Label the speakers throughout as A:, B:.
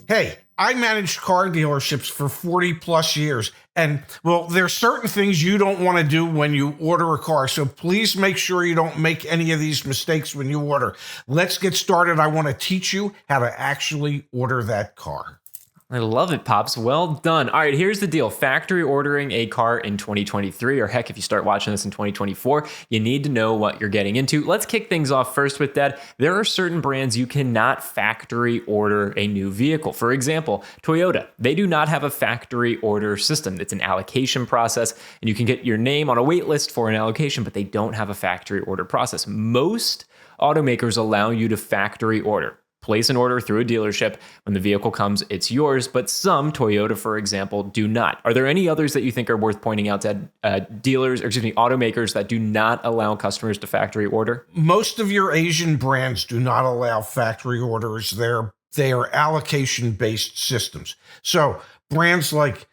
A: Hey, I managed car dealerships for 40 plus years. And well, there's certain things you don't want to do when you order a car. So please make sure you don't make any of these mistakes when you order. Let's get started. I want to teach you how to actually order that car.
B: I love it, Pops. Well done. All right, here's the deal. Factory ordering a car in 2023, or heck, if you start watching this in 2024, you need to know what you're getting into. Let's kick things off first with that. There are certain brands you cannot factory order a new vehicle. For example, Toyota. They do not have a factory order system. It's an allocation process, and you can get your name on a wait list for an allocation, but they don't have a factory order process. Most automakers allow you to factory order. Place an order through a dealership. When the vehicle comes, it's yours, but some, Toyota, for example, do not. Are there any others that you think are worth pointing out to automakers that do not allow customers to factory order?
A: Most of your Asian brands do not allow factory orders. They are allocation-based systems. So brands like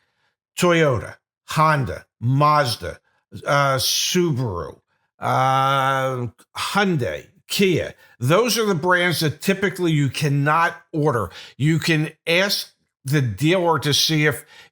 A: Toyota, Honda, Mazda, Subaru, Hyundai, Kia. Those are the brands that typically you cannot order. You can ask the dealer to see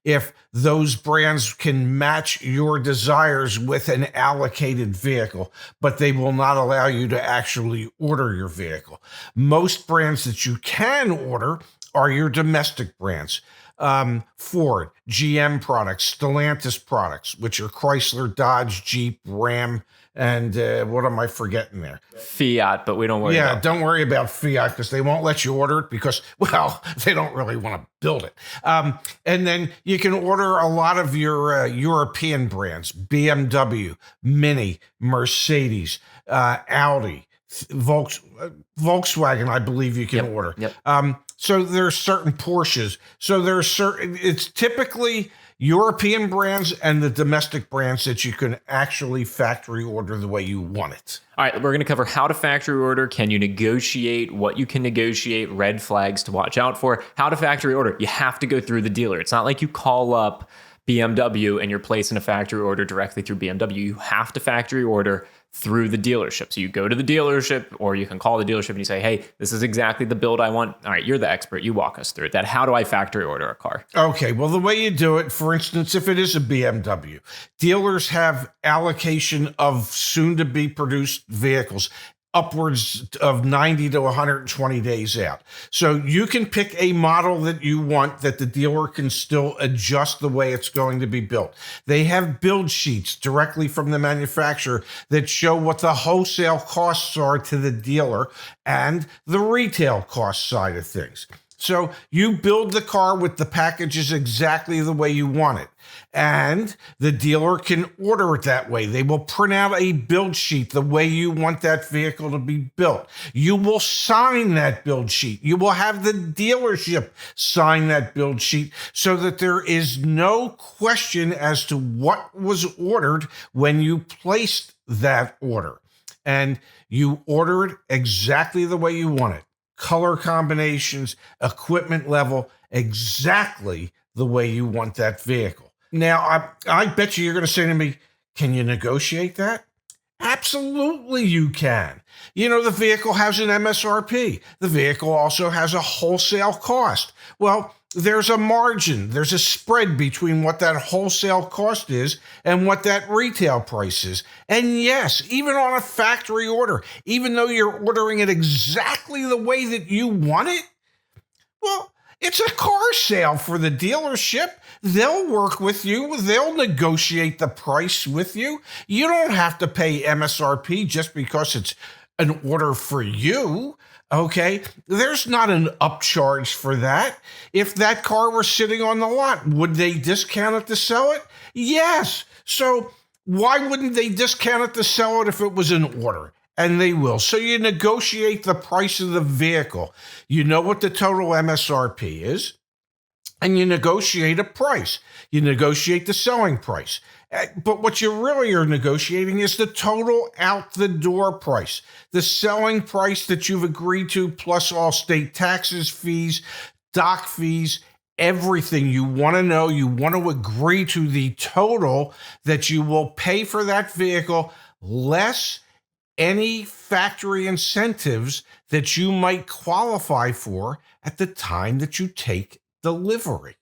A: if those brands can match your desires with an allocated vehicle, but they will not allow you to actually order your vehicle. Most brands that you can order are your domestic brands. Ford, GM products, Stellantis products, which are Chrysler, Dodge, Jeep, Ram, and what am I forgetting there?
B: Fiat, but we don't worry about.
A: Yeah, don't worry about Fiat because they won't let you order it because, well, they don't really want to build it. And then you can order a lot of your European brands, BMW, Mini, Mercedes, Audi, Volkswagen, I believe you can order.
B: Yep.
A: So there's certain Porsches. So there's certain, it's typically European brands and the domestic brands that you can actually factory order the way you want it.
B: All right, we're going to cover how to factory order. Can you negotiate? What you can negotiate? Red flags to watch out for. How to factory order. You have to go through the dealer. It's not like you call up BMW and you're placing a factory order directly through BMW. You have to factory order through the dealership. So you go to the dealership, or you can call the dealership and you say, hey, this is exactly the build I want. All right, you're the expert. You walk us through it. How do I factory order a car?
A: Okay, well, the way you do it, for instance, if it is a BMW, dealers have allocation of soon-to-be produced vehicles upwards of 90 to 120 days out. So you can pick a model that you want that the dealer can still adjust the way it's going to be built. They have build sheets directly from the manufacturer that show what the wholesale costs are to the dealer and the retail cost side of things. So you build the car with the packages exactly the way you want it. And the dealer can order it that way. They will print out a build sheet the way you want that vehicle to be built. You will sign that build sheet. You will have the dealership sign that build sheet so that there is no question as to what was ordered when you placed that order. And you order it exactly the way you want it. Color combinations, equipment level, exactly the way you want that vehicle. Now, I bet you're going to say to me, can you negotiate that? Absolutely you can. You know, the vehicle has an MSRP. The vehicle also has a wholesale cost. Well, there's a margin. There's a spread between what that wholesale cost is and what that retail price is. And yes, even on a factory order, even though you're ordering it exactly the way that you want it, well, it's a car sale for the dealership. They'll work with you. They'll negotiate the price with you. You don't have to pay MSRP just because it's an order for you. Okay, there's not an upcharge for that. If that car were sitting on the lot, would they discount it to sell it? Yes. So why wouldn't they discount it to sell it if it was an order? And they will. So you negotiate the price of the vehicle. You know what the total MSRP is, and you negotiate a price. You negotiate the selling price. But what you really are negotiating is the total out the door price, the selling price that you've agreed to, plus all state taxes, fees, dock fees, everything you want to know. You want to agree to the total that you will pay for that vehicle, less any factory incentives that you might qualify for at the time that you take delivery.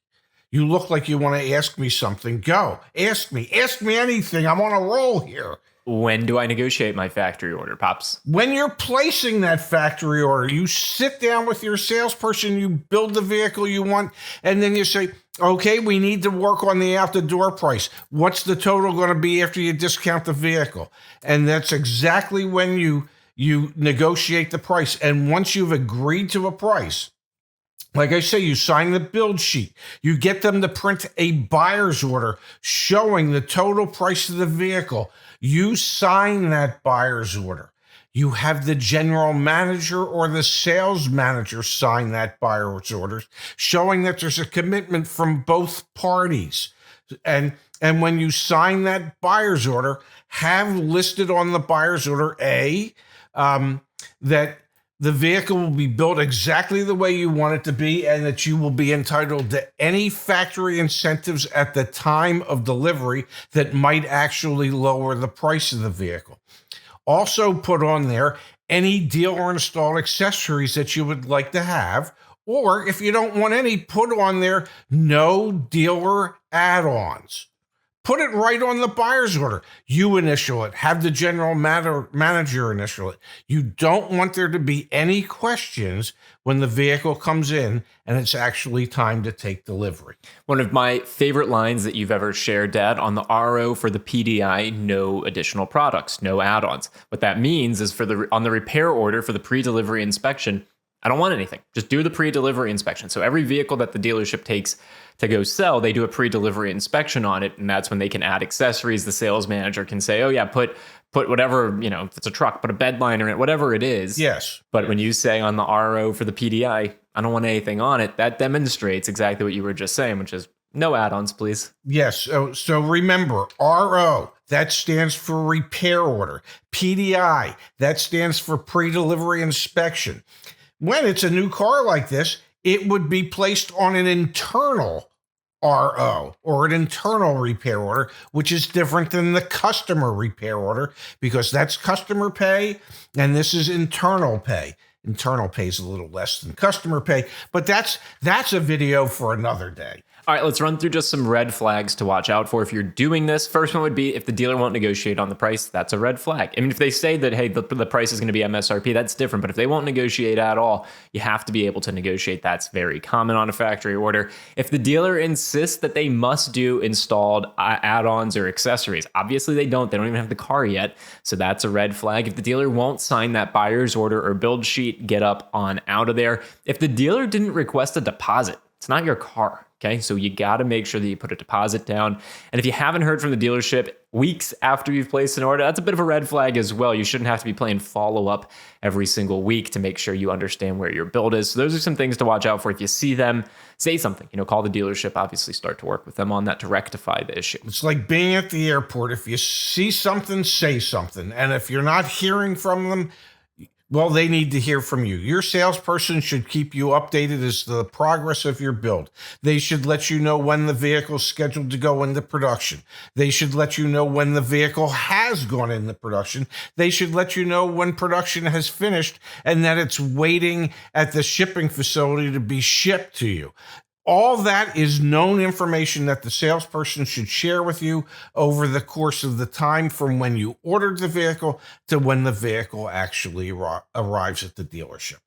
A: You look like you want to ask me something. Go. Ask me. Ask me anything. I'm on a roll here.
B: When do I negotiate my factory order, Pops?
A: When you're placing that factory order, you sit down with your salesperson, you build the vehicle you want, and then you say, okay, we need to work on the out-the-door price. What's the total going to be after you discount the vehicle? And that's exactly when you negotiate the price. And once you've agreed to a price, like I say, you sign the build sheet. You get them to print a buyer's order showing the total price of the vehicle. You sign that buyer's order. You have the general manager or the sales manager sign that buyer's order, showing that there's a commitment from both parties. And when you sign that buyer's order, have listed on the buyer's order, that the vehicle will be built exactly the way you want it to be, and that you will be entitled to any factory incentives at the time of delivery that might actually lower the price of the vehicle. Also put on there any dealer installed accessories that you would like to have, or if you don't want any, put on there no dealer add-ons. Put it right on the buyer's order. You initial it. Have the general manager initial it. You don't want there to be any questions when the vehicle comes in and it's actually time to take delivery.
B: One of my favorite lines that you've ever shared, Dad, on the RO for the PDI, no additional products, no add-ons. What that means is on the repair order for the pre-delivery inspection, I don't want anything. Just do the pre-delivery inspection. So every vehicle that the dealership takes to go sell, they do a pre-delivery inspection on it, and that's when they can add accessories. The sales manager can say, oh yeah, put whatever, if it's a truck, put a bed liner in it, whatever it is.
A: Yes.
B: But when you say on the RO for the PDI, I don't want anything on it, that demonstrates exactly what you were just saying, which is no add-ons, please.
A: Yes. So remember, RO, that stands for repair order. PDI, that stands for pre-delivery inspection. When it's a new car like this, it would be placed on an internal RO or an internal repair order, which is different than the customer repair order because that's customer pay and this is internal pay. Internal pay is a little less than customer pay, but that's a video for another day.
B: All right, let's run through just some red flags to watch out for if you're doing this. First one would be if the dealer won't negotiate on the price, that's a red flag. I mean, if they say that, hey, the price is going to be MSRP, that's different. But if they won't negotiate at all, you have to be able to negotiate. That's very common on a factory order. If the dealer insists that they must do installed add-ons or accessories, obviously they don't. They don't even have the car yet. So that's a red flag. If the dealer won't sign that buyer's order or build sheet, get up on out of there. If the dealer didn't request a deposit, it's not your car. Okay, so you got to make sure that you put a deposit down. And if you haven't heard from the dealership weeks after you've placed an order, that's a bit of a red flag as well. You shouldn't have to be playing follow-up every single week to make sure you understand where your build is. So those are some things to watch out for. If you see them, say something. Call the dealership, obviously start to work with them on that to rectify the issue.
A: It's like being at the airport. If you see something, say something. And if you're not hearing from them, well, they need to hear from you. Your salesperson should keep you updated as to the progress of your build. They should let you know when the vehicle is scheduled to go into production. They should let you know when the vehicle has gone into production. They should let you know when production has finished and that it's waiting at the shipping facility to be shipped to you. All that is known information that the salesperson should share with you over the course of the time from when you ordered the vehicle to when the vehicle actually arrives at the dealership.